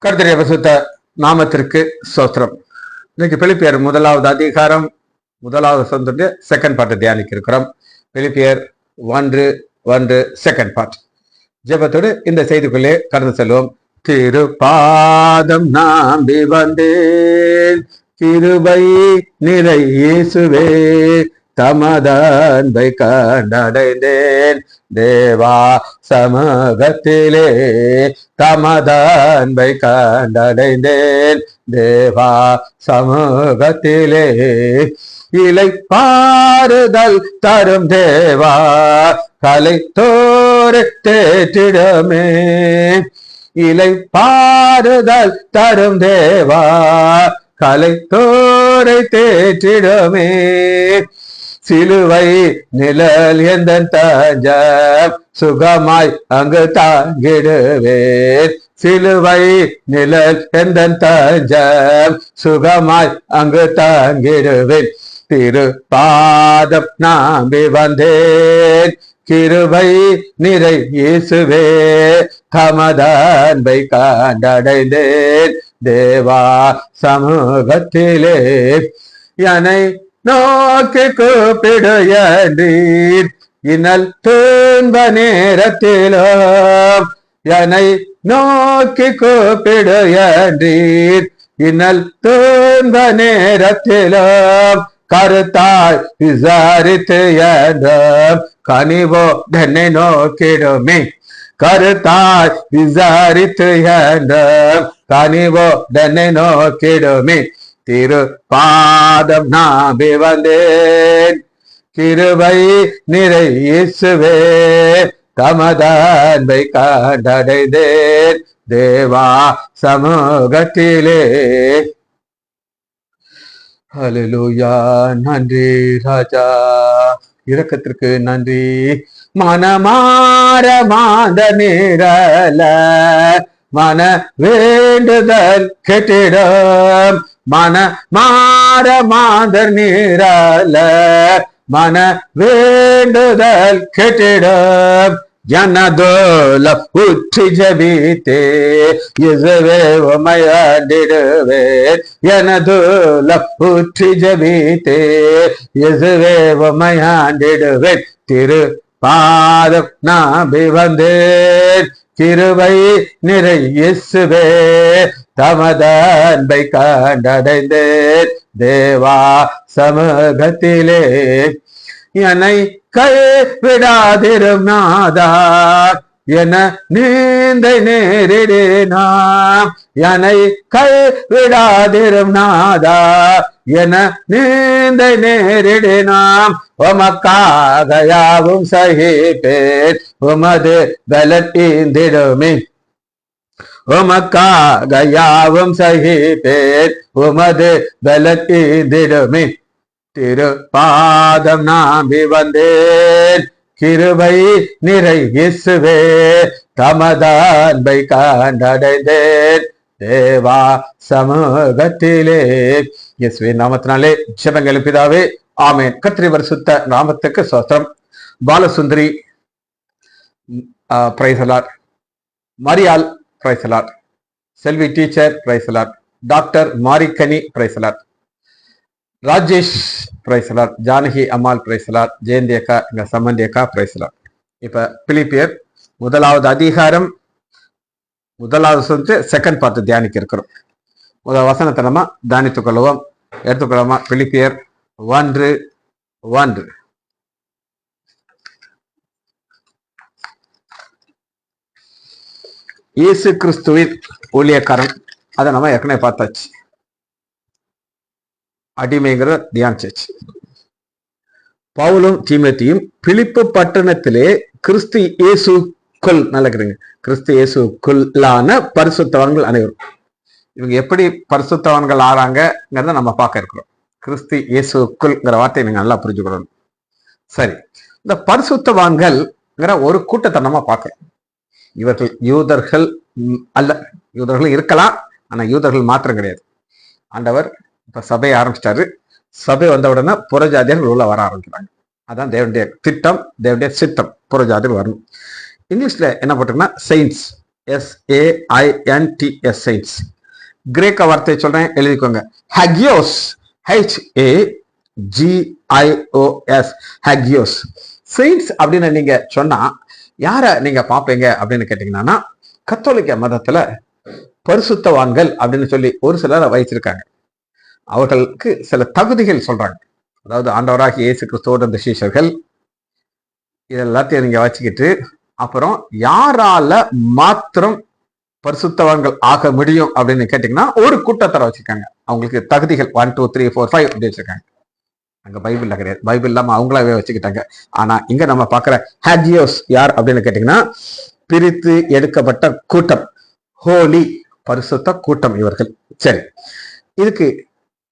கர்த்தருடைய பரிசுத்த நாமத்திற்கு ஸ்தோத்திரம். இன்னைக்கு பிலிப்பியர் 1வது அதிகாரம் 1வது வசனத்துடைய செகண்ட் பார்ட் தியானிக்க இருக்கிறோம். பிலிப்பியர் 1 செகண்ட் பார்ட். ஜெபத்தோடு இந்த செய்திக்குள்ளே கடந்து செல்வோம். திருப்பாதம் நாம்பி வந்தேன், கிருபை நிறை இயேசுவே, தமதன்பை கண்டடைந்தேன், தேவா சமூகத்திலே தமதன்பை கண்டடைந்தேன், தேவா சமூகத்திலே இலை பாறுதல் தரும் தேவா, கலை தோறு தேற்றிடமே, இலை பாறுதல் தரும் தேவா, கலை தோரை தேற்றிடமே, சிலுவை நிழல் எந்த தஞ்சம், சுகமாய் அங்கு தாங்கிடுவேன், சிலுவை நிழல் எந்த தஞ்சம், சுகமாய் அங்கு தாங்கிடுவேன், திரு பாதம் நாம்பி வந்தேன், கிருபை நிறை இயேசுவே, தமதன்பை கண்டடைந்தேன், தேவா சமூகத்திலே என்னை நோக்கி கூப்பிடுயன்றீர், இன்னல் துன்ப நேரத்திலும் என்னை நோக்கி கூப்பிடுயன்றீர், இன்னல் துன்ப நேரத்திலும் கருத்தாய் விசாரித்து என்றும் கனிவோ என்னை நோக்கிடுமே, கருத்தாய் விசாரித்து என்றும் கனிவோ என்னை நோக்கிடுமே, திரு பாதம் நாம்பி வந்தேன், கிருபை நிறை இயேசுவே, தமதன்பை கண்டடைந்தேன், தேவா சமூகத்திலே. ஹல்லேலூயா. நன்றி ராஜா, இரக்கத்திற்கு நன்றி. மனமார மாந்த நிரல மன வேண்டுதல் கெட்டிடம், மன மாற மாந்தர் நீரல மன வேண்டுதல் கெட்டிடம், ஜனதோல உற்றி ஜபித்தே இயேசுவே உமையாண்டிடுவேன், எனதோல உற்றி ஜபித்தே இயேசுவே உமையாண்டிடுவேன், திரு பாதம் நாம்பி வந்தேன், கிருபை நிறை இயேசுவே, தமதன்பை கண்டடைந்தேன், தேவா சமூகத்திலே என்னை கைவிடாதிரும் நாதா, என நீந்தை நேரிடேனாம், என்னை கைவிடாதிரும் நாதா, என நீந்தை நேரிடேனாம், உமக்காக யாவும் சகிப்பேன், உமது பலன் ஈந்திடுமே, உமக்காக யாவும் சகிப்பேன், உமது பலன் ஈந்திடுமே, திரு பாதம் நாம்பி வந்தேன், கிருபை நிறை இயேசுவே, தமதன்பை கண்டடைந்தேன், தேவா சமூகத்திலே. இயேசுவின் நாமத்தினாலே ஜெபங்கள் பிதாவே, ஆமென். கர்த்தருடைய பரிசுத்த நாமத்துக்கு ஸ்தோத்திரம். Balasundari praise the Lord, Mariyal praise the Lord, Selvi teacher praise the Lord, doctor Marikani praise the Lord, Rajesh praise the Lord, Janaki Ammal praise the Lord, Jayanthi அக்கா, எங்க சம்பந்தி அக்கா பிரைஸ் தி லார்ட். இப்ப பிலிப்பியர் 1வது அதிகாரம் 1வது வசனத்து செகண்ட் பார்ட் தியானிக்க இருக்கிறோம். முதல் வசனத்தை நம்ம தியானித்துக் கொள்வோம். எடுத்துக்கொள்வோமா? பிலிப்பியர் 1:1. இயேசு கிறிஸ்துவின் ஊழியக்காரன், அதை நம்ம ஏற்கனவே பார்த்தாச்சு. அடிமைங்கிற தியானிச்சாச்சு. பவுலும் தீமோத்தேயும் பிலிப்பு பட்டணத்திலே கிறிஸ்து இயேசுக்குள், நல்லக்குறீங்க, கிறிஸ்து இயேசுக்குள்ளான பரிசுத்தவான்கள் அனைவரும். இவங்க எப்படி பரிசுத்தவான்கள் ஆறாங்கிறத நம்ம பார்க்க இருக்கிறோம். கிறிஸ்து இயேசுக்குள்ங்கிற வார்த்தையை நீங்க நல்லா புரிஞ்சுக்கணும். சரி, இந்த பரிசுத்தவான்கள்ங்கிற ஒரு கூட்டத்தை நம்ம பார்க்கிறோம். இவர்கள் யூதர்கள் அல்ல, யூதர்கள் இருக்கலாம், ஆனா யூதர்கள் மாத்திரம் கிடையாது. ஆண்டவர் இப்ப சபையை ஆரம்பிச்சிட்டாரு. சபை வந்த உடனே புறஜாதியர்கள் உள்ள வர ஆரம்பிக்கிறாங்க. அதான் தேவனுடைய திட்டம், தேவனுடைய சித்தம், புறஜாதிகள் வரணும். இங்கிலீஷ்ல என்ன போட்டிருக்குன்னா செயின்ஸ், SAINTS, saints. கிரேக்க வார்த்தையை சொல்றேன், எழுதிக்கோங்க. ஹாகியோஸ், HAGIOS, ஹாகியோஸ். செயின்ஸ் அப்படின்னு நீங்க சொன்னா யார நீங்க பாப்பீங்க அப்படின்னு கேட்டீங்கன்னா, கத்தோலிக்க மதத்துல பரிசுத்தவான்கள் அப்படின்னு சொல்லி ஒரு சிலரை வைத்திருக்காங்க. அவர்களுக்கு சில தகுதிகள் சொல்றாங்க. அதாவது ஆண்டவராகிய இயேசு கிறிஸ்துவோட இந்த சீஷர்கள் இதெல்லாத்தையும் நீங்க வச்சுக்கிட்டு, அப்புறம் யாரால மாத்திரம் பரிசுத்தவான்கள் ஆக முடியும் அப்படின்னு கேட்டீங்கன்னா ஒரு கூட்டத்தர வச்சிருக்காங்க. அவங்களுக்கு தகுதிகள் 1 2 3 4 5 அப்படி வச்சிருக்காங்க. அங்க பைபிள்ல கிடையாது, பைபிள் இல்லாம அவங்களாவே வச்சுக்கிட்டாங்க. ஆனா இங்க நம்ம பாக்குற ஹாகியோஸ் யார் அப்படின்னு கேட்டீங்கன்னா, பிரித்து எடுக்கப்பட்ட கூட்டம், ஹோலி, பரிசுத்த கூட்டம் இவர்கள். சரி, இதுக்கு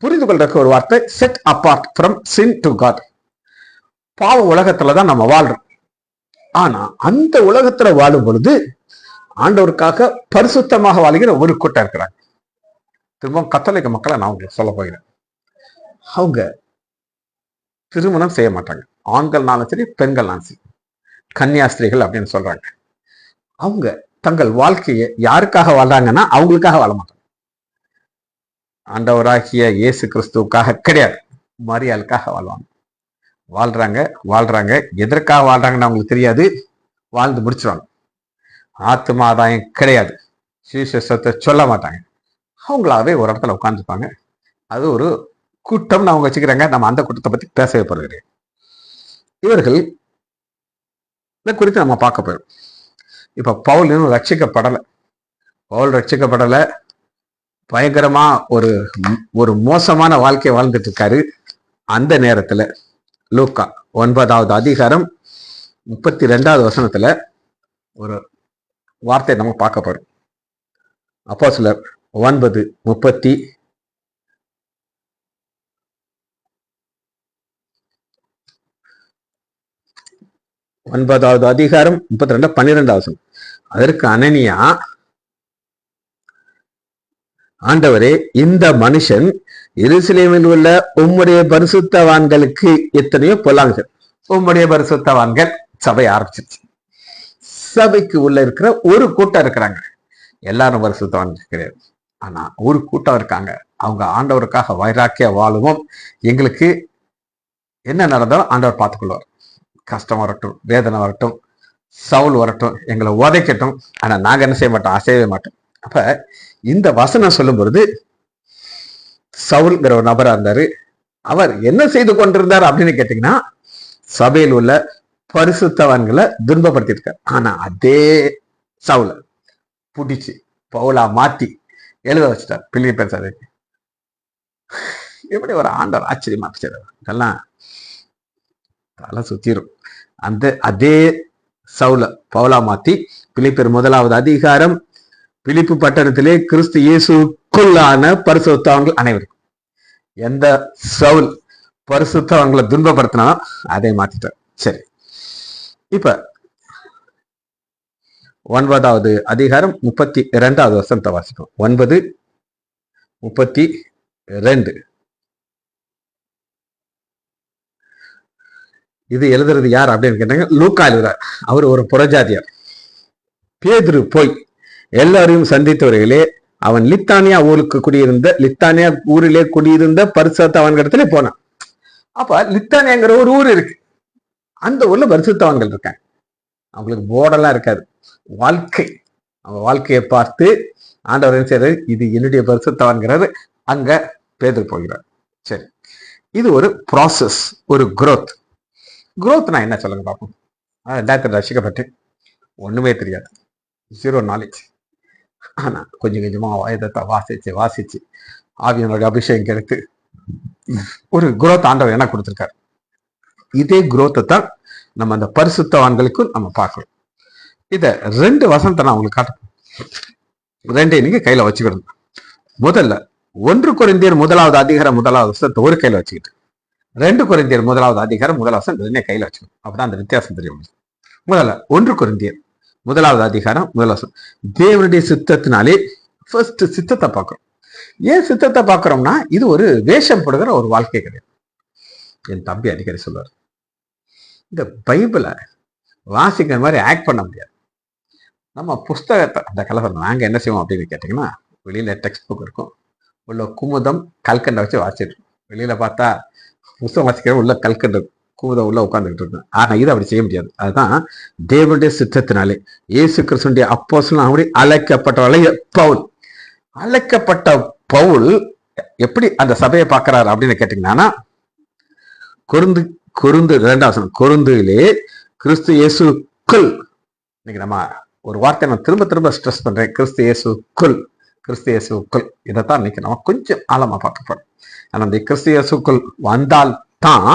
புரிந்து கொள்றதுக்கு ஒரு வார்த்தை, set apart from sin to God. பாவ உலகத்துலதான் நம்ம வாழ்றோம். ஆனா அந்த உலகத்துல வாழும் பொழுது ஆண்டவருக்காக பரிசுத்தமாக வாழ்கிற ஒரு கூட்டம் இருக்கிறாங்க. திரும்ப கத்தோலிக்க மக்களை நான் உங்களுக்கு சொல்ல போகிறேன். அவங்க திருமணம் செய்ய மாட்டாங்க. ஆண்கள்னாலும் சரி, பெண்கள்னாலும் சரி, கன்னியாஸ்திரிகள் அப்படின்னு சொல்றாங்க. அவங்க தங்கள் வாழ்க்கையை யாருக்காக வாழ்றாங்கன்னா அவங்களுக்காக வாழ மாட்டாங்க. ஆண்டவராகிய இயேசு கிறிஸ்துவுக்காக கிடையாது, மரியாளுக்காக வாழ்றாங்க. எதற்காக வாழ்றாங்கன்னு அவங்களுக்கு தெரியாது, வாழ்ந்து முடிச்சிருவாங்க. ஆத்ம ஆதாயம் கிடையாது, சுவிசேஷத்தை சொல்ல மாட்டாங்க. அவங்களாவே ஒரு இடத்துல உட்காந்துருப்பாங்க. அது ஒரு கூட்டம்னு அவங்க வச்சுக்கிறாங்க. நம்ம அந்த கூட்டத்தை பத்தி பேசவே போறது. இவர்கள் இதை குறித்து நம்ம பார்க்க போயிடும். இப்ப பவுல் இன்னும் ரட்சிக்கப்படலை. பயங்கரமா ஒரு மோசமான வாழ்க்கையை வாழ்ந்துட்டு இருக்காரு. அந்த நேரத்துல லூக்கா 9வது அதிகாரம் 32வது வசனத்துல ஒரு வார்த்தை நம்ம பார்க்க போறோம். அப்போஸ்தலர் 9:30. ஒன்பதாவது அதிகாரம் 32 வசனம். அதற்கு அனனியா, ஆண்டவரே, இந்த மனுஷன் எருசலேமில் உள்ள உம்முடைய பரிசுத்தவான்களுக்கு எத்தனையோ பொல்லாங்க. உம்முடைய பரிசுத்தவான்கள் சபை ஆரம்பிச்சிருச்சு. சபைக்கு உள்ள இருக்கிற ஒரு கூட்டம் இருக்கிறாங்க. எல்லாரும் பரிசுத்தவான்கள் கிடையாது, ஆனா ஒரு கூட்டம் இருக்காங்க. அவங்க ஆண்டவருக்காக வைராக்கிய வாழுவோம். எங்களுக்கு என்ன நடந்தாலும் ஆண்டவர் பார்த்துக்கொள்வார். கஷ்டம் வரட்டும், வேதனை வரட்டும், சவுல் வரட்டும், எங்களை உதைக்கட்டும், ஆனா நாங்க என்ன செய்ய மாட்டோம், அசையவே மாட்டோம். அப்ப இந்த வசனம் சொல்லும் பொழுது சவுல்ங்கிற ஒரு நபரா இருந்தாரு. அவர் என்ன செய்து கொண்டிருந்தார் அப்படின்னு கேட்டீங்கன்னா, சபையில் உள்ள பரிசுத்தவான்களை துன்பப்படுத்தியிருக்கார். ஆனா அதே சவுல புடிச்சு பவுலா மாத்தி எழுத வச்சுட்டார் பிலிப்பியர் சபைக்கு. எப்படி ஒரு ஆண்டவர் ஆச்சரியமா இதெல்லாம் தலை சுத்திரும். அதே சவுல பவுலா மாத்தி பிலிப்பியர் 1வது அதிகாரம், பிலிப்பு பட்டணத்திலே கிறிஸ்து இயேசுக்குள்ளான பரிசுத்தவான்கள் அனைவரும். எந்த சவுல் பரிசுத்தவான்களை துன்பப்படுத்தினா அதை மாத்திட்டார். சரி, இப்ப 9வது அதிகாரம் 32வது வசனத்தை வாசிப்போம். 9:32. இது எழுதுறது யார் அப்படின்னு கேட்டாங்க, லூக்கா எழுதுறார். அவர் ஒரு புறஜாதியார். பேதுரு போய் எல்லாரையும் சந்தித்தவர்களே, அவன் லித்தானியா ஊரிலே குடியிருந்த பரிசுத்தவான்களிடத்துல போனான். அப்ப லித்தானியாங்கிற ஒரு ஊர் இருக்கு. அந்த ஊர்ல பரிசுத்தவான்கள் இருக்காங்க. அவங்களுக்கு போர்டெல்லாம் இருக்காது. அவங்க வாழ்க்கையை பார்த்து ஆண்டவர் என்ன செய்யறாரு, இது என்னுடைய பரிசுத்தவான்கிறாரு. அங்க பேதுரு போகிறார். சரி, இது ஒரு ப்ராசஸ், ஒரு growth நான் என்ன சொல்லுங்க பார்ப்போம். 2000 ரசிக்கப்பட்டு ஒண்ணுமே தெரியாது, 0 knowledge. ஆனா கொஞ்சம் கொஞ்சமா வேதத்தை வாசிச்சு ஆவியனுடைய அபிஷேகம் கிடைத்து ஒரு growth ஆண்டவர் என்ன கொடுத்திருக்காரு. இதே growth தான் நம்ம அந்த பரிசுத்தவான்களுக்கும் நம்ம பார்க்கணும். இத 2 வசனத்தை நான் உங்களுக்கு காட்டுறேன். 2 நீங்க கையில வச்சுக்கணும். முதல்ல 1 கொரிந்தியர் 1வது அதிகாரம் 1வது வசனத்தை ஒரு கையில வச்சுக்கிட்டு, 2 கொரிந்தியர் 1வது அதிகாரம் 1வது வசனம் கையில வச்சுக்கணும். அப்பதான் அந்த வித்தியாசம் தெரியும். முதல்ல 1 கொரிந்தியர் 1வது அதிகாரம் 1வது வசனம். தேவனுடைய சித்தத்தினாலே ஃபர்ஸ்ட் சித்தத்தை பார்க்கிறோம். ஏன் சித்தத்தை பார்க்கிறோம்னா, இது ஒரு வேஷம் போடுகிற ஒரு வாழ்க்கை கிடையாது. என் தம்பி அடிக்கடி சொல்வார், இந்த பைபிளை வாசிக்கிற மாதிரி ஆக்ட் பண்ண முடியாது. நம்ம புஸ்தகத்தை அந்த காலத்தில் நாங்கள் என்ன செய்வோம் அப்படின்னு கேட்டிங்கன்னா, வெளியில் டெக்ஸ்ட் புக் இருக்கும், உள்ள குமுதம் கல்கண்டை வச்சு வாசிட்டு இருக்கோம். வெளியில் பார்த்தா புஸ்தகம் வாசிக்கிற உள்ள கல்கண்டு குமுதம் உள்ள உட்காந்துக்கிட்டு இருக்கும். ஆனால் இது அப்படி செய்ய முடியாது. அதுதான் தேவனுடைய சித்தத்தினாலே இயேசு கிறிஸ்துடைய அப்போஸ்தலன் அப்படி அழைக்கப்பட்டவளை பவுல். அழைக்கப்பட்ட பவுல் எப்படி அந்த சபையை பார்க்கிறாரு அப்படின்னு கேட்டீங்கன்னா, கொருந்து 2 கொருந்திலே கிறிஸ்து இயேசுக்குள். இன்னைக்கு நம்ம ஒரு வார்த்தை நான் திரும்ப திரும்ப ஸ்ட்ரெஸ் பண்றேன், கிறிஸ்து இயேசுக்குள். இதைத்தான் இன்னைக்கு நம்ம கொஞ்சம் ஆழமா பார்க்கப்படும். ஆனா அந்த கிறிஸ்து இயேசுக்குள் வந்தால் தான்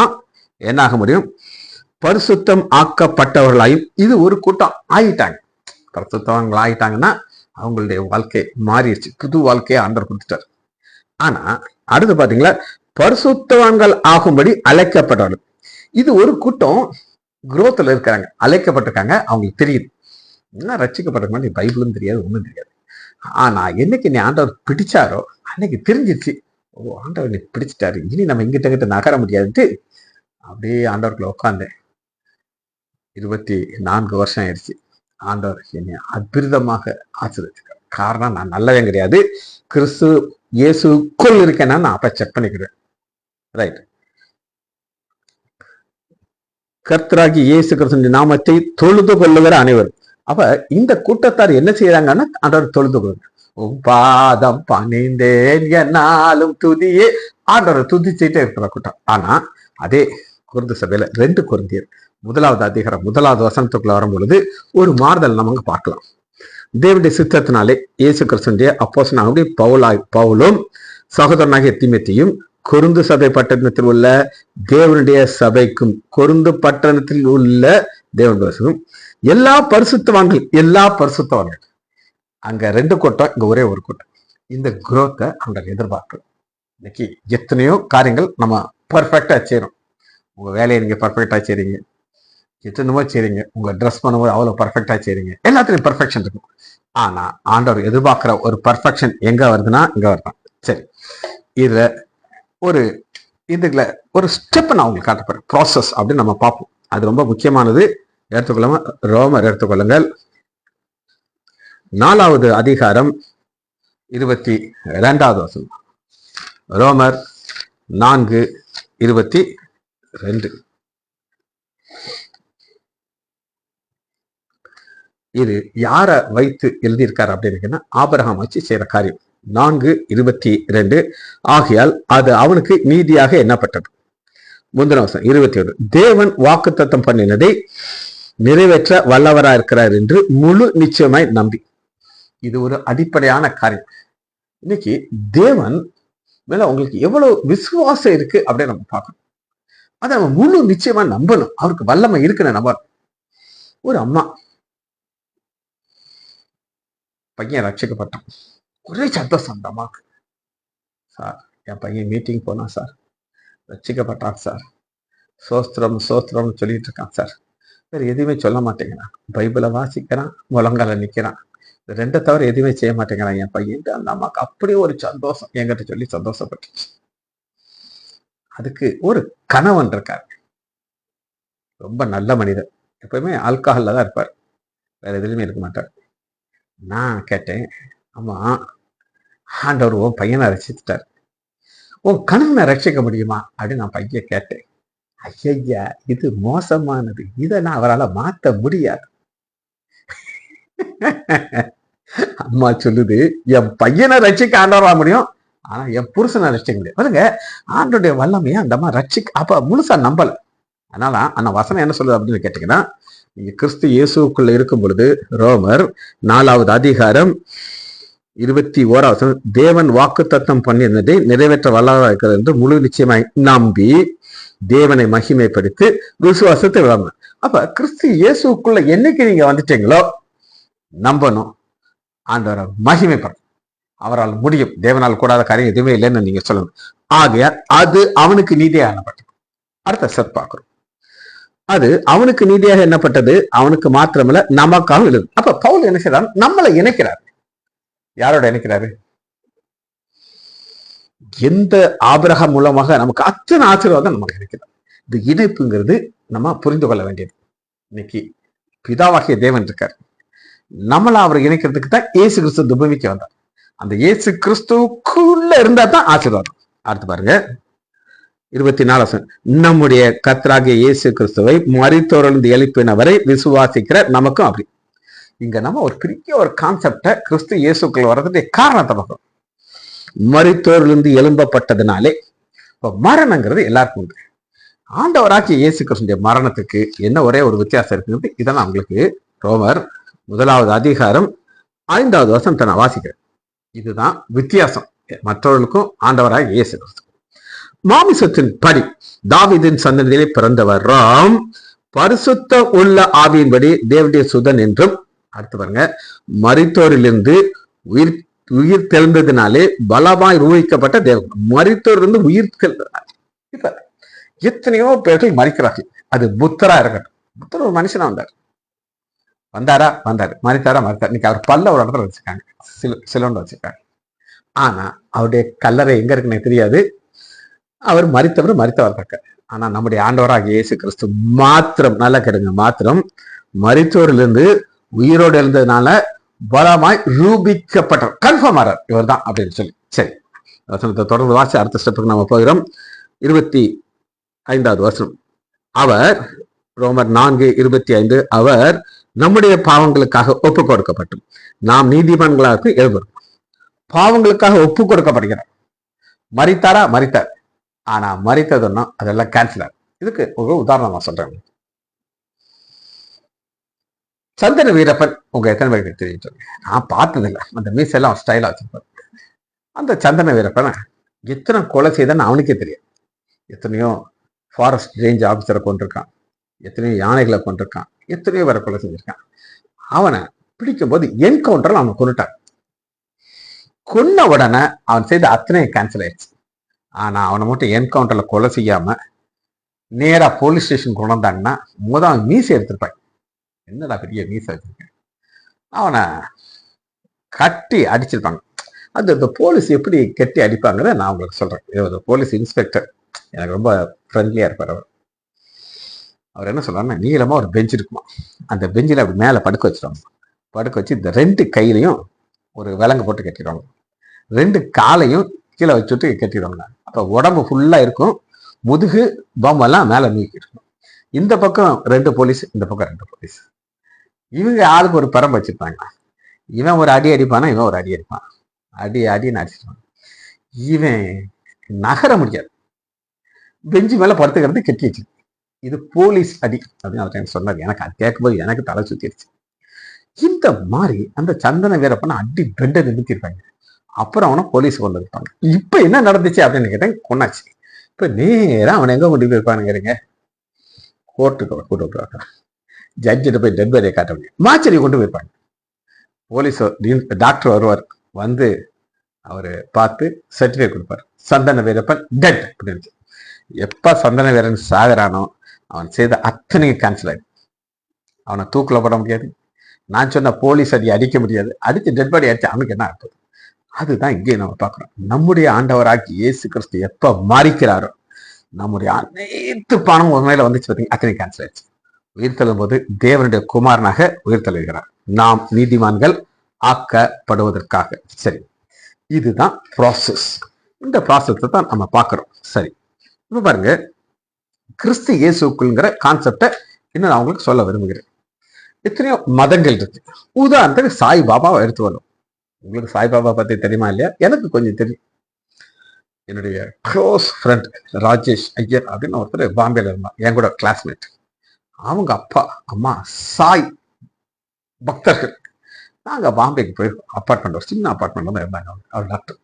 என்ன ஆக முடியும், பரிசுத்தம் ஆக்கப்பட்டவர்களாயும். இது ஒரு கூட்டம் ஆயிட்டாங்க, பரிசுத்தவங்கள் ஆயிட்டாங்கன்னா அவங்களுடைய வாழ்க்கை மாறிடுச்சு, புது வாழ்க்கையை ஆண்டவர் கொடுத்துட்டார். ஆனா அடுத்து பாத்தீங்களா, பரிசுத்தவான்கள் ஆகும்படி அழைக்கப்பட்டவர்கள். இது ஒரு கூட்டம் குரோத்ல இருக்கிறாங்க, அழைக்கப்பட்டிருக்காங்க, அவங்களுக்கு தெரியுது. என்ன ரட்சிக்கப்பட்ட மாதிரி பைபிளும் தெரியாது, ஒன்றும் தெரியாது. ஆனா என்னைக்கு நீ ஆண்டவர் பிடிச்சாரோ அன்னைக்கு தெரிஞ்சிச்சு, ஓ ஆண்டவர் நீ பிடிச்சிட்டாரு, இனி நம்ம இங்கிட்ட நகர முடியாதுட்டு அப்படியே ஆண்டவர்களை உட்காந்தேன். 24 வருஷம் ஆயிடுச்சு. ஆண்டவர் என்னை அற்புதமாக ஆசீர்வதிச்சிருக்கார். காரணம் நான் நல்லவன் கிடையாது, கிறிஸ்து இயேசுக்குள் இருக்கேன்னா நான் அப்ப செக் பண்ணிக்கிறேன். ரைட். கர்த்தராகி இயேசு கிறிஸ்துவின் நாமத்தை தொழுது கொள்ளுகிற அனைவரும். அப்ப இந்த கூட்டத்தார் என்ன செய்யறாங்கன்னா, ஆண்டவர் தொழுது கொள்ளுங்க. பாதம் பணிந்தேன் என்னாலும் துதியே, ஆண்டவர் துதிச்சுட்டே இருக்கிற கூட்டம். ஆனா அதே குருந்த சபையில 2 கொரிந்தியர் 1வது அதிகாரம் 1வது வசனத்துக்குள்ள வரும் பொழுது ஒரு மாறுதல் நமக்கு பார்க்கலாம். தேவனுடைய சித்தத்தினாலே இயேசு கிறிஸ்துவின் அப்போஸ்தலனாகிய பவுலும் சகோதரனாகிய தீமோத்தேயும் கொருந்து சபை பட்டணத்தில் உள்ள தேவனுடைய சபைக்கும் கொருந்து பட்டணத்தில் உள்ள தேவனுடைய எல்லா பரிசுத்தவான்கள் அங்க 2 கூட்டம், இங்க ஒரே ஒரு கூட்டம். இந்த குரோத்தை அவங்க எதிர்பார்க்கணும். இன்னைக்கு எத்தனையோ காரியங்கள் நம்ம பர்ஃபெக்டா செய்யறோம். உங்க வேலையை நீங்க பர்ஃபெக்டா செய்றீங்க, எத்தனமோ செய்றீங்க, உங்க ட்ரெஸ் பண்ணும்போது அவ்வளவு பர்ஃபெக்டா செய்றீங்க, எல்லாத்துலயும் பர்ஃபெக்ஷன் இருக்கும். ஆனா ஆண்டவர் எதிர்பார்க்கிற ஒரு பர்ஃபெக்ஷன் எங்க வருதுன்னா இங்க வருதான். சரி, இதுல இதுல ஒரு ஸ்டெப் நான் உங்களுக்கு காட்டப்படுறேன், ப்ராசஸ் அப்படின்னு நம்ம பார்ப்போம். அது ரொம்ப முக்கியமானது. எடுத்துக்கொள்ளாம ரோமர் எடுத்துக்கொள்ளுங்கள், 4வது அதிகாரம் 22வது வசனம். ரோமர் 4:22. இது யார வைத்து எழுதியிருக்காரு அப்படின்னு, ஆபிரகாம் வச்சு செய்யற காரியம். 4:22. ஆகையால் அது அவனுக்கு நீதியாக எண்ணப்பட்டது. முந்தின வசனம் 21. தேவன் வாக்குத்தத்தம் பண்ணினதை நிறைவேற்ற வல்லவரா இருக்கிறார் என்று முழு நிச்சயமாய் நம்பி. இது ஒரு அடிப்படையான காரியம். இன்னைக்கு தேவன் மேல உங்களுக்கு எவ்வளவு விசுவாசம் இருக்கு அப்படின்னு நம்ம பார்க்கணும். அதை நம்ம முழு நிச்சயமா நம்பணும். அவருக்கு வல்லமை இருக்குன்னு நம்பணும். ஒரு அம்மா பையன் ரட்சிக்கப்பட்டான், ஒரே சந்தோஷம் அந்த அம்மாவுக்கு. சார் என் பையன் மீட்டிங் போனான் சார், ரட்சிக்கப்பட்டான் சார், சோஸ்திரம் சொல்லிட்டு இருக்கான் சார், வேற எதுவுமே சொல்ல மாட்டேங்கிறான், பைபிளை வாசிக்கிறான், முழங்கால நிக்கிறான், 2 தவிர எதுவுமே செய்ய மாட்டேங்கிறான் என் பையன். அந்த அம்மாவுக்கு அப்படியே ஒரு சந்தோஷம், என்கிட்ட சொல்லி சந்தோஷப்பட்டுச்சு. அதுக்கு ஒரு கணவன் இருக்காரு, ரொம்ப நல்ல மனிதர், எப்பவுமே ஆல்கஹால்ல தான் இருப்பார், வேற எதுலையுமே இருக்க மாட்டார். நான் கேட்டேன், ஆமா ஆண்டவர் உன் பையனை ரசிச்சுட்டார், உன் கணவனை ரட்சிக்க முடியுமா அப்படின்னு நான் பையன் கேட்டேன். ஐயா இது மோசமானது, இதை நான் அவரால் மாற்ற முடியாது. அம்மா சொல்லுது, என் பையனை ரட்சிக்க ஆண்டவரா முடியும், ஆனா என் புருஷனை ரட்சிக்க முடியும். பாருங்க, ஆண்டோடைய வல்லமையா அந்த அம்மா ரட்சிக்க அப்ப முழுசா நம்பல. அதனால அந்த வசனம் என்ன சொல்லுது அப்படின்னு கேட்டீங்கன்னா, நீங்க கிறிஸ்து இயேசுக்குள்ள இருக்கும் பொழுது, ரோமர் 4வது அதிகாரம் 21வது வசனம், தேவன் வாக்குத்தத்தம் பண்ணியிருந்ததை நிறைவேற்ற வல்லவராக இருக்கிறது என்று முழு நிச்சயமாய் நம்பி தேவனை மகிமைப்படுத்தி விசுவாசத்தை விளம்பரம். அப்ப கிறிஸ்து இயேசுக்குள்ள என்னைக்கு நீங்க வந்துட்டீங்களோ நம்பணும், ஆண்டவரை மகிமைப்படும், அவரால் முடியும், தேவனால் கூடாத காரியம் எதுவுமே இல்லைன்னு நீங்க சொல்லணும். ஆகையா அது அவனுக்கு நீதியாக எண்ணப்பட்டது. அடுத்த ஸ்டெப் பார்க்கிறோம். அது அவனுக்கு நீதியாக எண்ணப்பட்டது, அவனுக்கு மாத்திரமல்ல நமக்காக எழுது. அப்ப பவுல் என்ன செய்யறாரு, நம்மளை இணைக்கிறாரு. யாரோட இணைக்கிறாரு? எந்த ஆபிரகாம் மூலமாக நமக்கு அத்தனை ஆசீர்வாதம் நமக்கு இருக்கிறது. இது இணைப்புங்கிறது நம்ம புரிந்து கொள்ள வேண்டியது. இன்னைக்கு பிதாவாகிய தேவன் இருக்கார், நம்மள அவர் இணைக்கிறதுக்கு தான் இயேசு கிறிஸ்து துபவிக்க வந்தார். அந்த இயேசு கிறிஸ்துக்குள்ள இருந்தா தான் ஆசீர்வாதம். அடுத்து பாருங்க 24. நம்முடைய கர்த்தராகிய இயேசு கிறிஸ்துவை மரித்தோரிலிருந்து எழுப்பினவரை விசுவாசிக்கிற நமக்கும் அப்படி. இங்க நம்ம ஒரு பெரிய ஒரு கான்செப்ட கிறிஸ்து இயேசுக்குள்ள வர்றதுடைய காரணத்தை பார்க்கணும். மரித்தோரிலிருந்து எழும்பப்பட்டதுனாலே மரணங்கிறது எல்லாருக்கும் உண்டு. ஆண்டவராகிய இயேசு கிறிஸ்துடைய மரணத்துக்கு என்ன ஒரே ஒரு வித்தியாசம் இருக்குன்னு இதெல்லாம் உங்களுக்கு ரோமர் 1 அதிகாரம் 5வது வசனத்தை நான் வாசிக்கிறேன். இதுதான் வித்தியாசம் மற்றவர்களுக்கும் ஆண்டவராகிய இயேசு கிறிஸ்து. மாமிசத்தின் படி தாவீதின் சந்ததியிலே பிறந்தவர் ராம் பரிசுத்த உள்ள ஆவியின்படி தேவனுடைய சுதன் என்றும். அடுத்து பாருங்க, மரித்தோரிலிருந்து உயிர் தெழுந்ததினாலே பலமாய் ரூபிக்கப்பட்ட தேவன். மரித்தோரிலிருந்து உயிர் தெழுந்ததினால இப்ப எத்தனையோ பேர்கள் மறிக்கிறார்கள். அது புத்தரா இருக்கட்டும். புத்தர் ஒரு மனுஷனா வந்தார். வந்தாரு. மறித்தாரா. இன்னைக்கு அவர் பல்ல ஒரு இடத்துல வச்சிருக்காங்க, சிலோண்டு வச்சிருக்காங்க. ஆனா அவருடைய கல்லறை எங்க இருக்குன்னு தெரியாது. அவர் மறித்தவர் தக்க. ஆனா நம்முடைய ஆண்டவராக இயேசு கிறிஸ்து மாத்திரம், நல்லா கேடுங்க, மாத்திரம் மரித்தோரிலிருந்து உயிரோடு இருந்ததுனால பலமாய் ரூபிக்கப்பட்டார். கன்ஃபார்ம் ஆறார் இவர் தான் அப்படின்னு சொல்லி. சரி, வசனத்தை தொடர்ந்து வாசி அடுத்த ஸ்டெப்புக்கு நம்ம போகிறோம். 25வது வசனம். அவர் ரோமர் 4:25 அவர் நம்முடைய பாவங்களுக்காக ஒப்பு கொடுக்கப்பட்டும் நாம் நீதிமான்களாக எழுதுறோம். பாவங்களுக்காக ஒப்பு கொடுக்கப்படுகிறார். மரித்தார். ஆனா மரித்ததுன்னா அதெல்லாம் கேன்சல் ஆகும். இதுக்கு ஒரு உதாரணமா சொல்றேன். சந்தன வீரப்பன் உங்க எத்தனை பேருக்கு தெரியும் சொல்லுங்க. நான் பார்த்ததில்லை. அந்த மீசெல்லாம் ஸ்டைலா வச்சிருப்பாரு. அந்த சந்தன வீரப்பனை எத்தனை கொலை செய்தான்னு அவனுக்கே தெரியும். எத்தனையோ ஃபாரஸ்ட் ரேஞ்ச் ஆபீசரை கொண்டிருக்கான், எத்தனையோ யானைகளை கொண்டிருக்கான், எத்தனையோ பேரை கொலை செஞ்சிருக்கான். அவனை பிடிக்கும் போது என்கவுண்டர்ல அவனை கொண்டுட்டான். கொன்ன உடனே அவன் செய்த அத்தனையும் கேன்சல் ஆயிடுச்சு. ஆனா அவனை மட்டும் என்கவுண்டர்ல கொலை செய்யாம நேரா போலீஸ் ஸ்டேஷன் கொண்டு வந்தாங்கன்னா அவன் மீசை எடுத்திருப்பாங்க. என்னடா பெரிய மீசை வச்சிருக்கேன். அவனை கட்டி அடிச்சிருப்பாங்க. அது இந்த போலீஸ் எப்படி கட்டி அடிப்பாங்கிறத நான் உங்களுக்கு சொல்றேன். இது போலீஸ் இன்ஸ்பெக்டர், எனக்கு ரொம்ப ஃப்ரெண்ட்லியா இருப்பார். அவர் என்ன சொல்றாருன்னா, நீளமா ஒரு பெஞ்ச் இருக்குமா, அந்த பெஞ்சில் அப்படி மேலே படுக்க வச்சிருவாங்க. படுக்க வச்சு இந்த 2 கையிலையும் ஒரு விலங்கு போட்டு கட்டிடுவாங்க. 2 காலையும் கீழே வச்சுட்டு கட்டிடுவாங்க. அப்போ உடம்பு ஃபுல்லா இருக்கும், முதுகு பம்பெல்லாம் மேலே நீக்கி இருக்கும். இந்த பக்கம் 2 போலீஸ், இந்த பக்கம் 2 போலீஸ். இவங்க ஆளுக்கு ஒரு பரம்பு வச்சிருப்பாங்க. இவன் ஒரு அடி அடிப்பானா, இவன் ஒரு அடி அடிப்பான். அடின்னு அடிச்சிருவான். இவன் நகர முடியாது. பெஞ்சு மேல படுத்துக்கிறது கெட்டி வச்சு. இது போலீஸ் அடி அப்படின்னு அவர் எனக்கு சொன்னார். எனக்கு அது கேட்கும்போது எனக்கு தலை சுத்திருச்சு. இந்த மாதிரி அந்த சந்தன வீரப்பனை அடி பெண்டை நிறுத்திருப்பாங்க. அப்புறம் அவனை போலீஸ் கொண்டு இருப்பாங்க. இப்ப என்ன நடந்துச்சு அப்படின்னு கேட்டேன். கொண்டாச்சு. இப்ப நேரா அவனை எங்க கொண்டு போயிருப்பானுங்கிறீங்க, கோர்ட்டுக்கு கூட்டு போயிருப்பாங்க. ஜட்ஜிட்ட போய் டெட் பாடியை காட்ட முடியும், மாச்சரியை கொண்டு போயிருப்பாங்க. போலீஸ் டாக்டர் வருவார், வந்து அவரு பார்த்து சர்டிஃபிகேட் கொடுப்பார். சந்தன வீரப்பன் டெட் அப்படின்னு. எப்ப சந்தன வீரன் சாகுறானோ அவன் செய்த அத்தனையும் கேன்சல் ஆயிடும். அவனை தூக்கில போட முடியாது. நான் சொன்ன போலீஸ் அடி அடிக்க முடியாது. அடிச்சு டெட் பாடி அடிச்சு அவனுக்கு என்ன அர்த்தம்? அதுதான் இங்கே நம்ம பார்க்கிறோம். நம்முடைய ஆண்டவராகி இயேசு கிறிஸ்து எப்ப மாறிக்கிறாரோ நம்முடைய அனைத்து பணம் உண்மையில வந்துச்சு பார்த்தீங்க, அத்தனை கேன்சல் ஆயிடுச்சு. உயிர் தள்ளும் போது தேவனுடைய குமாரனாக உயிர் தள்ளுகிறார், நாம் நீதிமான்கள் ஆக்கப்படுவதற்காக. சரி, இதுதான் ப்ராசஸ். இந்த ப்ராசஸை தான் நம்ம பார்க்கிறோம். சரி, இப்ப பாருங்க, கிறிஸ்து இயேசுக்குள்ங்கிற கான்செப்டை இன்னும் நான் உங்களுக்கு சொல்ல விரும்புகிறேன். எத்தனையோ மதங்கள் இருக்கு. உதாரணத்துக்கு சாய் பாபாவை எடுத்து வரும். உங்களுக்கு சாய்பாபா பத்தி தெரியுமா இல்லையா? எனக்கு கொஞ்சம் தெரியும். என்னுடைய க்ளோஸ் ஃப்ரெண்ட் ராஜேஷ் ஐயர் அப்படின்னு ஒருத்தர் பாம்பேல இருந்தான், என் கூட கிளாஸ்மேட். அவங்க அப்பா அம்மா சாய் பக்தர்கள். நாங்க பாம்பேக்கு போய் அப்பார்ட்மெண்ட், ஒரு சின்ன அப்பார்ட்மெண்ட் தான் இருந்தாங்க. அவர் டாக்டர்.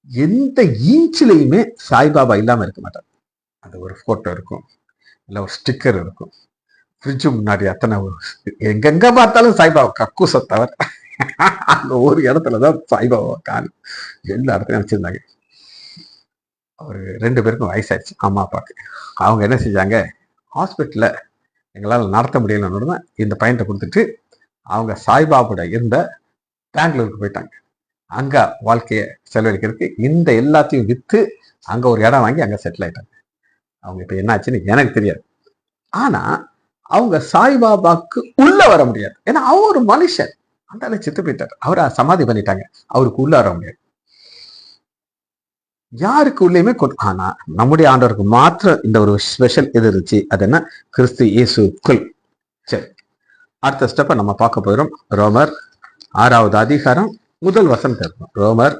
எந்த இன்ச்சிலையுமே சாய்பாபா இல்லாம இருக்க மாட்டார். அது ஒரு போட்டோ இருக்கும், இல்லை ஒரு ஸ்டிக்கர் இருக்கும். ஃப்ரிட்ஜு முன்னாடி அத்தனை எங்கெங்க பார்த்தாலும் சாய்பாபா கக்கூசை தவிர அந்த ஒரு இடத்துலதான் சாய்பாபா காணும். எல்லா இடத்துலையும் வச்சிருந்தாங்க. ஒரு 2 பேருக்கும் வயசாயிடுச்சு, அம்மா அப்பாவுக்கு. அவங்க என்ன செஞ்சாங்க, ஹாஸ்பிட்டலில் எங்களால் நடத்த முடியலன்னு இந்த பையன்கிட்ட கொடுத்துட்டு அவங்க சாய்பாபோட இருந்த பெங்களூருக்கு போயிட்டாங்க. அங்க வாழ்க்கையை செலவழிக்கிறதுக்கு இந்த எல்லாத்தையும் விற்று அங்க ஒரு இடம் வாங்கி அங்க செட்டில் ஆயிட்டாங்க. அவங்க இப்ப என்ன ஆச்சுன்னு எனக்கு தெரியாது. ஆனா அவங்க சாய்பாபாக்கு உள்ள வர முடியாது. ஏன்னா அவன் ஒரு மனுஷன், அந்த ஆளு செத்து போயிட்டார். அவரை சமாதி பண்ணிட்டாங்க. அவருக்கு உள்ள வர முடியாது. யாருக்கு உள்ளயுமே ஆனா நம்முடைய ஆண்டவருக்கு மாத்திரம் இந்த ஒரு ஸ்பெஷல் இது இருந்துச்சு. அது என்ன? கிறிஸ்து இயேசுக்குள். சரி, அடுத்த ஸ்டெப்பை நம்ம பார்க்க போகிறோம். ரோமர் 6வது அதிகாரம் முதல் வசனத்தை இருக்கும். ரோமர்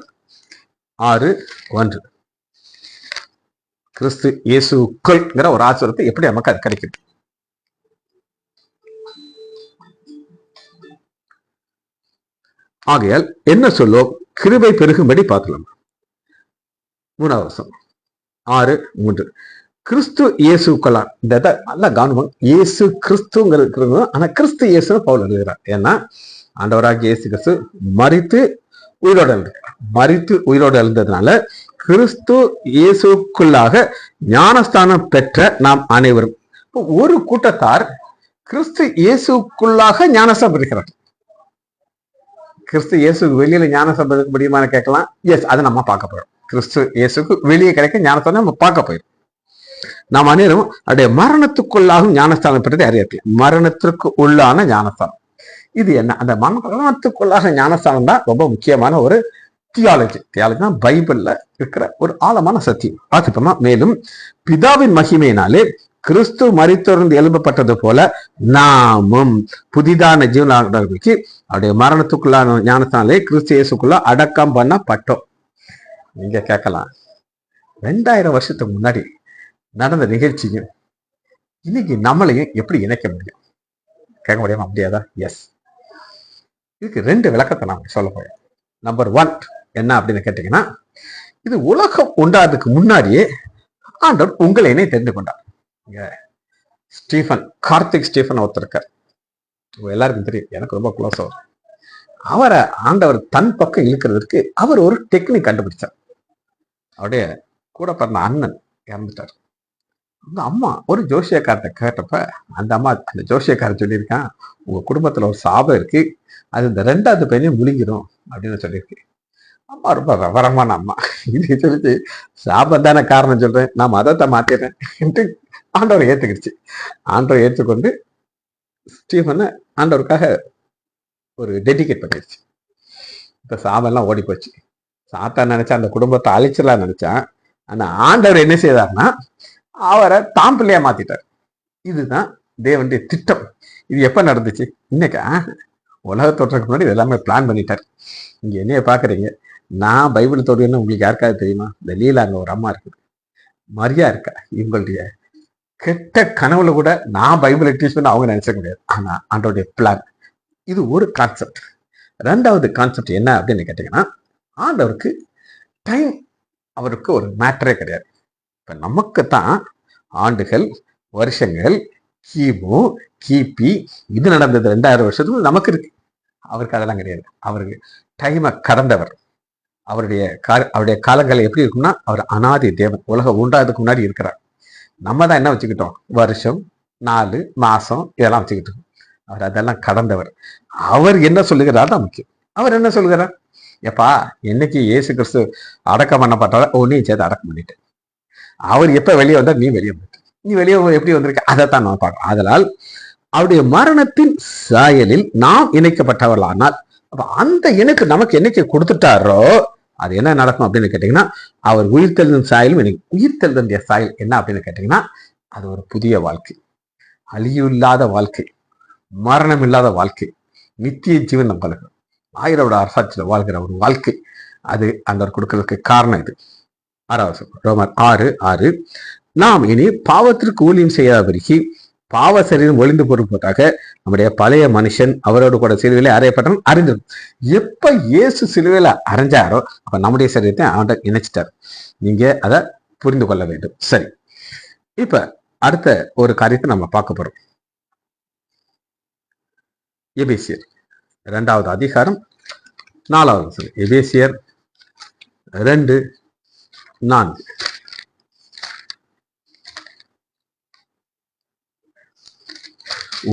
6:1. கிறிஸ்து இயேசுக்குள்ங்கிற ஒரு ஆச்சரியத்தை எப்படி நமக்கு அது கிடைக்குது? ஆகையால் என்ன சொல்லும்? கிருபை பெருகும்படி பார்க்கலாம். 3வது வசனம் 6:3. கிறிஸ்து இயேசுக்குள்ளா. இந்த நல்லா கவனம். இயேசு கிறிஸ்துங்கிறது, ஆனா கிறிஸ்து இயேசுன்னு பவுல் எழுதுகிறார். ஏன்னா ஆண்டவராக இயேசு கிறிஸ்து மரித்து உயிரோடு எழுதுகிறார். மரித்து உயிரோடு எழுந்ததுனால கிறிஸ்து இயேசுக்குள்ளாக ஞானஸ்தானம் பெற்ற நாம் அனைவரும். ஒரு கூட்டத்தார் கிறிஸ்து இயேசுக்குள்ளாக ஞானஸ்தானம் பெறுகிறார். கிறிஸ்து இயேசுக்கு வெளியில ஞானஸ்தானம் பெறுக்க முடியுமான்னு கேட்கலாம். எஸ், அதை நம்ம பார்க்க போறோம். கிறிஸ்து இயேசுக்கு வெளியே கிடைக்க ஞானஸ்தானம் நம்ம பார்க்க போயிடும். நாம் அனைவரும் அவருடைய மரணத்துக்குள்ளாகும் ஞானஸ்தானம் பெற்றது அறியத்தில். மரணத்திற்கு உள்ளான ஞானஸ்தானம் இது என்ன? அந்த மரணத்துக்குள்ளாக ஞானஸ்தானம் தான் ரொம்ப முக்கியமான ஒரு தியாலஜி. தியாலஜினா பைபிள்ல இருக்கிற ஒரு ஆழமான சத்தியம். பார்த்துப்போமா? மேலும் பிதாவின் மகிமையினாலே கிறிஸ்து மரித்தொருந்து எழுப்பப்பட்டது போல நாமும் புதிதான ஜீவனாக அவருடைய மரணத்துக்குள்ளான ஞானஸ்தானாலே கிறிஸ்து இயேசுக்குள்ள அடக்கம் பண்ணப்பட்டோம். நீங்க கேட்கலாம், 2000 வருஷத்துக்கு முன்னாடி நடந்த நிகழ்ச்சியும் இன்னைக்கு நம்மளையும் எப்படி இணைக்க முடியும்? கேட்க முடியாம முடியாதா? எஸ், இதுக்கு 2 விளக்கத்தை நான் சொல்ல போறேன். நம்பர் 1 என்ன அப்படின்னு கேட்டீங்கன்னா, இது உலகம் உண்டாதுக்கு முன்னாடியே ஆண்டவர் உங்களை என்னை தெரிந்து கொண்டார். ஸ்டீஃபன், கார்த்திக் ஸ்டீஃபன் ஒருத்தர் இருக்கார். எல்லாருக்கும் தெரியும், எனக்கு ரொம்ப க்ளோஸ். அவரை ஆண்டவர் தன் பக்கம் இழுக்கிறதுக்கு அவர் ஒரு டெக்னிக் கண்டுபிடிச்சார். அவருடைய கூட பிறந்த அண்ணன் இறந்துட்டார். அந்த அம்மா ஒரு ஜோசியக்காரத்தை கேட்டப்ப அந்த அம்மா, அந்த ஜோசியக்காரர் சொல்லியிருக்கான், உங்க குடும்பத்துல ஒரு சாபம் இருக்கு, அது இந்த 2வது பையனையும் முழுங்கிடும் அப்படின்னு சொல்லியிருக்கு. அம்மா ரொம்ப விவரமான அம்மா. இது சொல்லிச்சு, சாபம் தானே காரணம் சொல்றேன், நான் மதத்தை மாத்திடுறேன் ஆண்டவர் ஏத்துக்கிடுச்சு. ஆண்டவர் ஏற்றுக்கொண்டு ஸ்டீஃபனை ஆண்டவருக்காக ஒரு டெடிகேட் பண்ணிடுச்சு. இப்ப சாபம் எல்லாம் ஓடி போச்சு. சாத்தான் நினைச்சா அந்த குடும்பத்தை அழிச்சிடலாம் நினைச்சான். ஆனா ஆண்டவர் என்ன செய்தார்னா அவரை தாம் பிள்ளையா மாத்திட்டார். இதுதான் தேவனுடைய திட்டம். இது எப்ப நடந்துச்சு? இன்னைக்கு உலக தோற்றத்துக்கு முன்னாடி இது எல்லாமே பிளான் பண்ணிட்டார். இங்க என்னைய பாக்குறீங்க, நான் பைபிள் தொடுவேன்னு உங்களுக்கு யாருக்காவது தெரியுமா? இந்த லீலாங்க ஒரு அம்மா இருக்குது, மரியா இருக்கா, இவங்களுடைய கெட்ட கனவுல கூட நான் பைபிளை டீச் பண்ண அவங்க நினைச்ச முடியாது. ஆனா ஆண்டோடைய பிளான். இது ஒரு கான்செப்ட். 2வது கான்செப்ட் என்ன அப்படின்னு கேட்டீங்கன்னா, ஆண்டவருக்கு டைம், அவருக்கு ஒரு மேட்டரே கிடையாது. இப்ப நமக்குத்தான் ஆண்டுகள், வருஷங்கள், கிமு, கிபி இது நடந்தது 2000 வருஷத்துக்கு நமக்கு இருக்கு. அவருக்கு அதெல்லாம் கிடையாது. அவருக்கு டைமை கடந்தவர். அவருடைய காலங்கள் எப்படி இருக்கும்னா, அவர் அனாதி தேவன். உலகம் உண்டாதுக்கு முன்னாடி இருக்கிறார். நம்ம தான் என்ன வச்சுக்கிட்டோம்? வருஷம், நாள், மாசம் இதெல்லாம் வச்சுக்கிட்டோம். அவர் அதெல்லாம் கடந்தவர். அவர் என்ன சொல்லுகிறார் தான் முக்கியம். அவர் என்ன சொல்லுகிறார்? எப்பா, என்னைக்கு இயேசு கிறிஸ்து அடக்கம் பண்ணப்பட்டாரோ நீ சேர்த்து அடக்கம் பண்ணிட்டு, அவர் எப்ப வெளியே வந்தார், நீ வெளியே வந்துட்டு, நீ வெளியே எப்படி வந்திருக்க, அதைத்தான் நான் பார்க்கணும். அதனால் அவருடைய மரணத்தின் சாயலில் நாம் இணைக்கப்பட்டவர்களானால், அப்ப அந்த இணைப்பு நமக்கு என்னைக்கு கொடுத்துட்டாரோ அது என்ன நடக்கும் அப்படின்னு கேட்டீங்கன்னா, அவர் உயிர்த்தெழுதும் சாயலும் எனக்கு உயிர்த்தெழுதிய சாயல் என்ன அப்படின்னு கேட்டீங்கன்னா, அது ஒரு புதிய வாழ்க்கை, அழியில்லாத வாழ்க்கை, மரணம் இல்லாத வாழ்க்கை, நித்திய ஜீவன் நம்மளுக்கு 1000 அரசாட்சியில் வாழ்கிற ஒரு வாழ்க்கை. அது அந்த கொடுக்கறதுக்கு காரணம் இது. 6வது ரோமர் 6:6. நாம் இனி பாவத்திற்கு ஊழியம் செய்யாதபடிக்கு பாவ சரீரம் ஒளிந்து பொறுப்பதாக நம்முடைய பழைய மனுஷன் அவரோடு கூட சிலுவையில அறையப்பட்டான் அறிஞ்சிடும். எப்ப இயேசு சிலுவையில அரைஞ்சாரோ அப்ப நம்முடைய சரீரத்தை ஆண்டவர் இணைச்சிட்டார். நீங்க அதை புரிந்து கொள்ள வேண்டும். சரி, இப்ப அடுத்த ஒரு காரியத்தை நம்ம பார்க்க போறோம். எபேசியர் 2வது அதிகாரம் 4வது வசனம். எபேசியர் 2:4.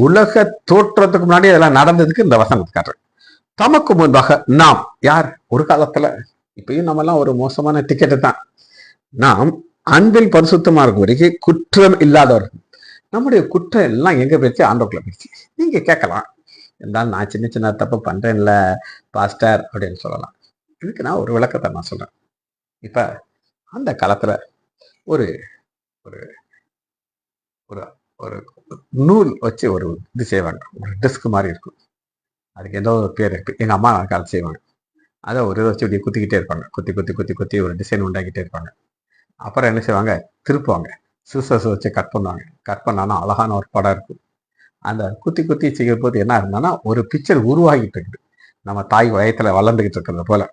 உலக தோற்றத்துக்கு முன்னாடி இதெல்லாம் நடந்ததுக்கு இந்த வசனத்தை காட்டுறேன். தமக்கு முன்பாக நாம் யார்? ஒரு காலத்துல, இப்பயும் நம்ம எல்லாம் ஒரு மோசமான டிக்கெட்டு தான். நாம் அன்பில் பரிசுத்தமா இருக்கும் வரைக்கும் குற்றம் இல்லாதவர்கள். நம்முடைய குற்றம் எல்லாம் எங்க போயிடுச்சு? ஆண்டவர்க்குள்ள போயிடுச்சு. நீங்க கேட்கலாம், இருந்தாலும் நான் சின்ன சின்ன தப்பு பண்றேன்ல பாஸ்டர் அப்படின்னு சொல்லலாம். இதுக்கு நான் ஒரு விளக்கத்தை நான் சொல்றேன். இப்ப அந்த காலத்துல ஒரு ஒரு ஒரு ஒரு நூல் வச்சு ஒரு இது செய்வாங்க, ஒரு டிஸ்க் மாதிரி இருக்கும். அதுக்கு ஏதோ ஒரு பேர் இருக்கு. எங்க அம்மா காலத்து செய்வாங்க. அதை ஒரு இதை வச்சு இப்படி குத்திக்கிட்டே இருப்பாங்க. குத்தி குத்தி குத்தி குத்தி ஒரு டிசைன் உண்டாக்கிட்டே இருப்பாங்க. அப்புறம் என்ன செய்வாங்க, திருப்புவாங்க, சிசர்ஸ் வச்சு கட் பண்ணுவாங்க. கட் பண்ணாலும் அழகான ஒரு படம் இருக்கும். அந்த குத்தி குத்தி செய்யும் போது என்ன இருந்தானா ஒரு பிக்சர் உருவாகிட்டு இருக்குது, நம்ம தாய் வயத்துல வளர்ந்துகிட்டு இருக்கிறது போல.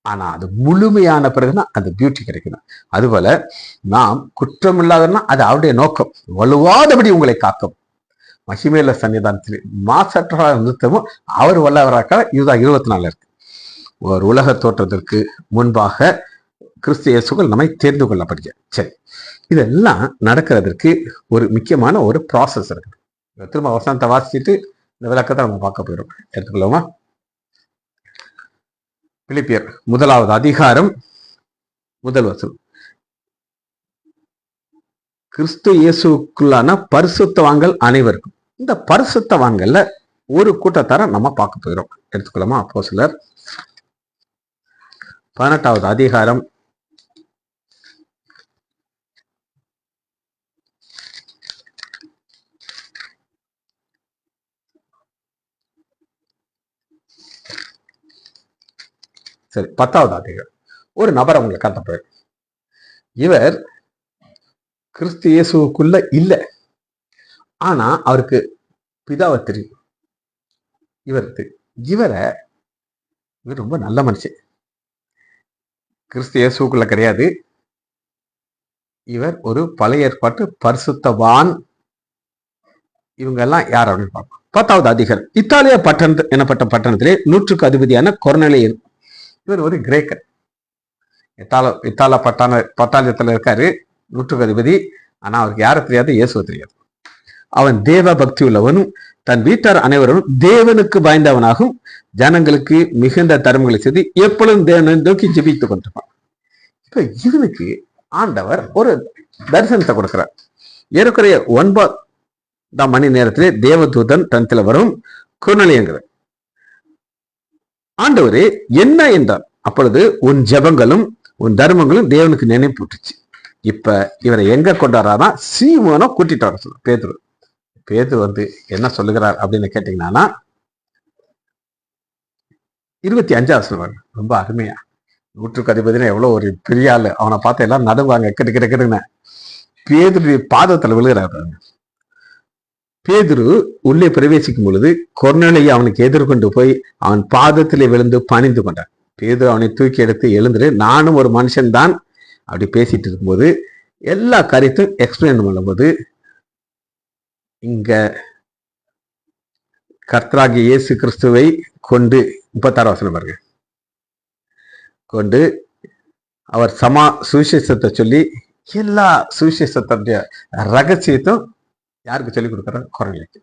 ஆனா அது முழுமையான பிறகுதான் அந்த பியூட்டி கிடைக்கணும். அதுபோல நாம் குற்றம் இல்லாதன்னா அது அவருடைய நோக்கம், வலுவாதபடி உங்களை காக்கும். மகிமேல சன்னிதானத்தில் மாசற்ற நிறுத்தமும் அவர் வல்லவராக்க. இதுதான் 24 இருக்கு. ஒரு உலக தோற்றத்திற்கு முன்பாக கிறிஸ்து இயேசுக்குள் நம்மை தேர்ந்து கொள்ளப்படுக. சரி, இதெல்லாம் நடக்கிறதுக்கு ஒரு முக்கியமான ஒரு ப்ராசஸ் இருக்கு. திரும்ப வசனத்தை வாசிச்சுட்டு இந்த விளக்கத்தை நம்ம பார்க்க போயிடும். எடுத்துக்கலாமா? பிலிப்பியர் 1வது அதிகாரம் 1 வசனம். கிறிஸ்து இயேசுக்குள்ளான பரிசுத்தவான்கள் அனைவருக்கும். இந்த பரிசுத்தவான்கள்ல ஒரு கூட்டத்தார நம்ம பார்க்க போயிடும். எடுத்துக்கலாமா? அப்போஸ்தலர் 18வது அதிகாரம் 10வது அதிகாரம். ஒரு நபர் அவங்களுக்கு காட்ட போயிடும். இவர் கிறிஸ்து இயேசுக்குள்ள இல்லை, ஆனா அவருக்கு பிதாவை தெரியும். இவர் ரொம்ப நல்ல மனுஷன். கிறிஸ்து இயேசுக்குள்ள கிடையாது. இவர் ஒரு பழைய ஏற்பாட்டு பரிசுத்தவான். இவங்க எல்லாம் யார் அப்படின்னு பார்ப்போம். 10வது அதிகாரம். இத்தாலியா பட்டணம் எனப்பட்ட பட்டணத்திலே 100க்கு அதிபதியான கொர்நேலியன். இவர் ஒரு கிரேக்கர். இத்தாலா பட்டாளத்துல இருக்காரு, 100க்கு அதிபதி. ஆனா அவருக்கு யாரை தெரியாது, இயேசுவை தெரியாது. அவன் தேவ பக்தி உள்ளவனும் தன் வீட்டார் அனைவரும் தேவனுக்கு பயந்தவனாகும், ஜனங்களுக்கு மிகுந்த தர்மங்களை செய்து எப்பொழுதும் தேவனை நோக்கி ஜெபித்துக் கொண்டிருப்பான். இப்ப இவனுக்கு ஆண்டவர் ஒரு தரிசனத்தை கொடுக்கிறார். ஏறக்குறைய 9ஆம் மணி நேரத்திலே தேவதூதன் தனத்துல வரும் கொர்நேலியன்கிற ஆண்டவரே என்ன என்றார். அப்பொழுது உன் ஜெபங்களும் உன் தர்மங்களும் தேவனுக்கு நினைப்பூட்டுச்சு. இப்ப இவரை எங்க கொண்டாடுறாருன்னா சீமோனை கூட்டிட்டு வர சொல்ல. பேதுரு என்ன சொல்லுகிறார் அப்படின்னு கேட்டீங்கன்னா 25வது சொல்லுவாங்க. ரொம்ப அருமையா, 100க்கு அதிபதினா எவ்வளவு ஒரு பெரிய ஆளு. அவனை பார்த்து எல்லாம் நடுவாங்க, கெடுன்னு பேதுரு பாதத்துல விழுகிறாரு. பேதுரு உள்ளே பிரவேசிக்கும் பொழுது கொர்நேலியு அவனுக்கு எதிர்கொண்டு போய் அவன் பாதத்திலே விழுந்து பணிந்து கொண்டான். பேதுரு அவனை தூக்கி எடுத்து எழுந்துரு, நானும் ஒரு மனுஷன் தான் அப்படி பேசிட்டு இருக்கும்போது எல்லா காரியத்தையும் எக்ஸ்பிளைன் பண்ணும்போது இங்க கர்த்தராகிய இயேசு கிறிஸ்துவை கொண்டு 36 வசனம் பாருங்க, கொண்டு அவர் சுவிசேஷத்தை சொல்லி எல்லா சுவிசேஷத்துடைய ரகசியத்தும் யாருக்கு சொல்லி கொடுக்குறாரு? கொர்நேலியுக்கு.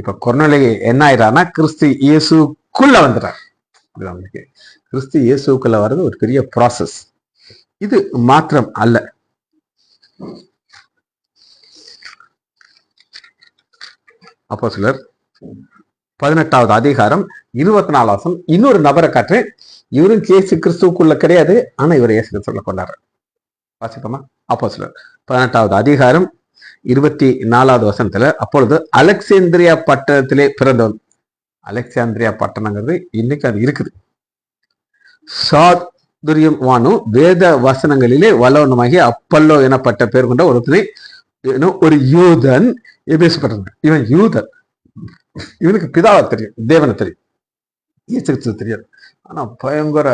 இப்ப கொர்நேலியு என்ன ஆயிரானா கிறிஸ்து இயேசுக்குள்ள வந்துடுறார். அவங்களுக்கு கிறிஸ்து இயேசுக்குள்ள வர்றது ஒரு பெரிய ப்ராசஸ். இது மாத்திரம் அல்ல, அப்போஸ்தலர் 18வது அதிகாரம் 24 வசனம். இன்னொரு நபரை காட்டுறேன். இவரும் இயேசு கிறிஸ்துக்குள்ள கிடையாது, ஆனா இவர் இயேசு கிறிஸ்துக்குள்ள கொண்டாடுறார். வாசிப்போமா? அப்போஸ்தலர் 18வது அதிகாரம் 24வது வசனத்துல, அப்பொழுது அலெக்சாந்திரியா பட்டணத்திலே பிறந்தவன். அலெக்சாந்திரியா பட்டணங்கிறது இன்னைக்கு அது இருக்குது. சாதுரியவானும் வேத வசனங்களிலே வல்லவனுமாகிய அப்பல்லோ எனப்பட்ட பேர் கொண்ட ஒருத்தனை ஒரு யூதன் எபேசுப்பட்டிருந்தான். இவன் யூதன். இவனுக்கு பிதாவை தெரியும், தேவனை தெரியும், இயேசு கிறிஸ்து தெரியாது. ஆனா பயங்கர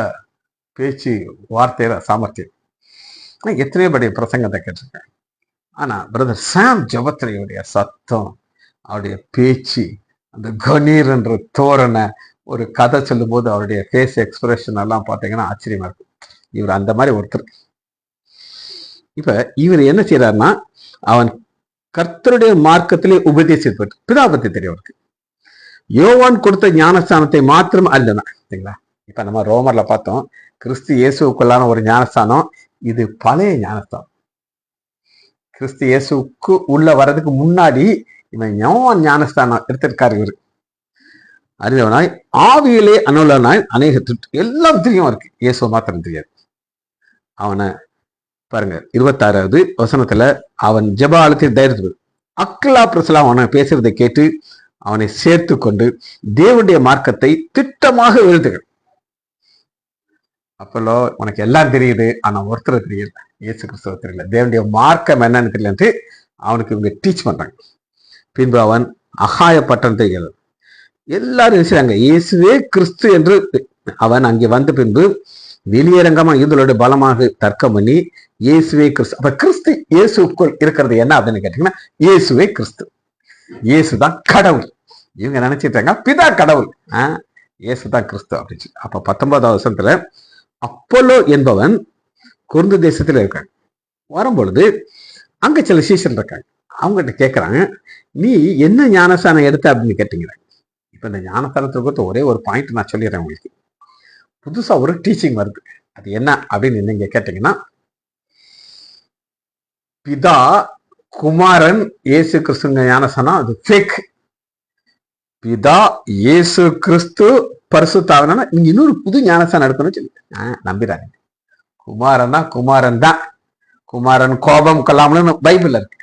பேச்சு, வார்த்தையில சாமர்த்தியம். ஆனா எத்தனையோ படி பிரசங்கத்தை கேட்டிருக்கேன். ஆனா பிரதர் சாம் ஜபத்திரையுடைய சத்தம், அவருடைய பேச்சு, அந்த கணீர் என்ற தோரணை, ஒரு கதை சொல்லும் போது அவருடைய ஃபேஸ் எக்ஸ்பிரஷன் எல்லாம் பார்த்தீங்கன்னா ஆச்சரியமா இருக்கும். இவர் அந்த மாதிரி ஒருத்தர். இப்ப இவர் என்ன செய்யறாருன்னா, அவன் கர்த்தருடைய மார்க்கத்திலே உபதேசிப்பட்டு பிதா பத்தி தெரியும் அவருக்கு. யோவான் கொடுத்த ஞானஸ்தானத்தை மாத்திரம் அல்லதான். சரிங்களா? இப்ப நம்ம ரோமர்ல பார்த்தோம், கிறிஸ்து இயேசுக்குள்ளான ஒரு ஞானஸ்தானம். இது பழைய ஞானஸ்தானம். கிறிஸ்து இயேசுக்கு உள்ள வர்றதுக்கு முன்னாடி இவன் யோவான் ஞானஸ்தானம் எடுத்திருக்காரு. இவரு அறிந்தவனாய் ஆவியிலே அனுலனாய் அநேக எல்லாம் தெரியும் இருக்கு, இயேசுவை மாத்திரம் தெரியாது. அவனை பாருங்க 26வது வசனத்துல அவன் ஜெபாலத்தில் தைரியத்து அக்லா பிரசலா அவனை பேசுறதை கேட்டு அவனை சேர்த்து கொண்டு தேவனுடைய மார்க்கத்தை திட்டமாக எழுதுகள். அப்பலோ உனக்கு எல்லாம் தெரியுது, ஆனா ஒருத்தர் தெரியல, இயேசு கிறிஸ்துவ தெரியல, தேவனுடைய மார்க்கம் என்னன்னு தெரியலன்ட்டு அவனுக்கு இவங்க டீச் பண்றாங்க. பின்பு அவன் அகாய பட்டணத்தை எல்லாரும் நினைச்சாங்க இயேசுவே கிறிஸ்து என்று. அவன் அங்கே வந்த பின்பு வெளியரங்கமா யூதர்களோட பலமாக தர்க்கம் பண்ணி இயேசுவே கிறிஸ்து. அப்ப கிறிஸ்து இயேசுக்குள் இருக்கிறது என்ன அப்படின்னு கேட்டீங்கன்னா, இயேசுவே கிறிஸ்து, இயேசுதான் கடவுள். இவங்க நினைச்சிட்டாங்க பிதா கடவுள், இயேசுதான் கிறிஸ்து அப்படின்னு. அப்ப 19வது வசனத்துல அப்போலோ என்பவன் கொரிந்து தேசத்துல இருக்காங்க. வரும்பொழுது அங்க சில சீஷன் இருக்காங்க. அவங்ககிட்ட கேட்கறாங்க, நீ என்ன ஞானஸ்தானம் எடுத்த அப்படின்னு கேட்டீங்க. இப்ப இந்த ஞானஸ்தானத்தை குறித்து ஒரே ஒரு பாயிண்ட் நான் சொல்லிடுறேன் உங்களுக்கு. புதுசா ஒரு டீச்சிங் வருது, அது என்ன அப்படின்னு நீங்க கேட்டீங்கன்னா, பிதா குமாரன் இயேசு கிறிஸ்துங்க ஞானஸ்தானம் அது ஃபேக். பிதா இயேசு கிறிஸ்து பரிசுத்தாவினா நீங்க இன்னொரு புது ஞானஸ்தானம் எடுக்கணும்னு சொல்லி நம்பிடாங்க. குமாரன்னா குமாரன் தான், குமாரன் கோபம் கொள்ளாமலு பைபிள்ல இருக்கு.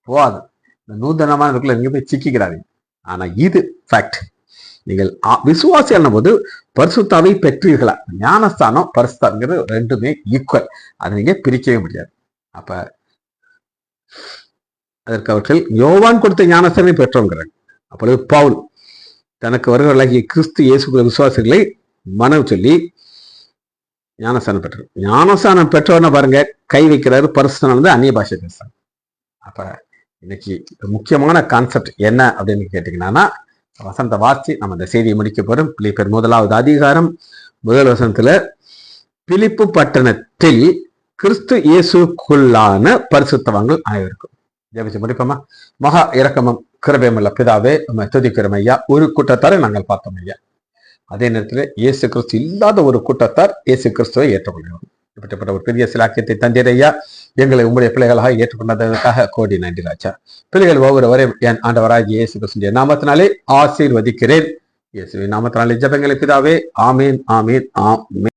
போகாது, இந்த நூதனமான இருக்குள்ள நீங்க போய் சிக்கிக்கிறாதீங்க. ஆனா இது ஃபேக்ட். நீங்கள் விசுவாசியான போது பரிசுத்தாவை பெற்றீர்களா? ஞானஸ்தானம் பரிசுத்தாங்கிறது ரெண்டுமே ஈக்குவல், அதை நீங்க பிரிக்கவே முடியாது. அப்ப அதற்கு அவர்கள் யோவான் கொடுத்த ஞானஸ்தானை பெற்றோங்கிறாங்க. அப்பொழுது பவுல் தனக்கு வருவர்களாகிய கிறிஸ்து இயேசுக்குள்ள விசுவாசிகளை மனவு சொல்லி ஞானஸ்தானம் பெற்றார். ஞானஸ்தானம் பெற்றவன பாருங்க கை வைக்கிறாரு, பரிசுத்தம் வந்து அந்நிய பாஷை பேசுறாங்க. அப்ப இன்னைக்கு முக்கியமான கான்செப்ட் என்ன அப்படின்னு கேட்டீங்கன்னா, வசனத்தை வாசி நம்ம இந்த செய்தியை முடிக்க போறோம். பிலிப்பியர் 1வது அதிகாரம் 1 வசனத்துல பிலிப்பு பட்டணத்தில் கிறிஸ்து இயேசுக்குள்ளான பரிசுத்தவான்கள் அனைவருக்கும். ஜெபிச்சு முடிப்போமா? மகா இரக்கமும் கிருபையுமுள்ள பிதாவே, நம்ம துதிக்கிறோம் ஐயா. ஒரு கூட்டத்தாரை நாங்கள் பார்த்தோம் ஐயா. அதே நேரத்தில் இயேசு கிறிஸ்து இல்லாத ஒரு கூட்டத்தார் இயேசு கிறிஸ்துவை ஏற்றுக்கொள்கிறோம். இப்படிப்பட்ட ஒரு பெரிய சிலாக்கியத்தை தந்தீர் ஐயா. எங்களை உங்களுடைய பிள்ளைகளாக ஏற்றுக்கொண்டதற்காக கோடி நன்றி ராஜா. பிள்ளைகள் ஒவ்வொருவரையும் என் ஆண்டவராகிய இயேசு கிறிஸ்துவின் நாமத்தினாலே ஆசீர்வதிக்கிறேன். இயேசுவின் நாமத்தினாலே ஜெபங்களை பிதாவே. ஆமீன், ஆமீன், ஆமீன்.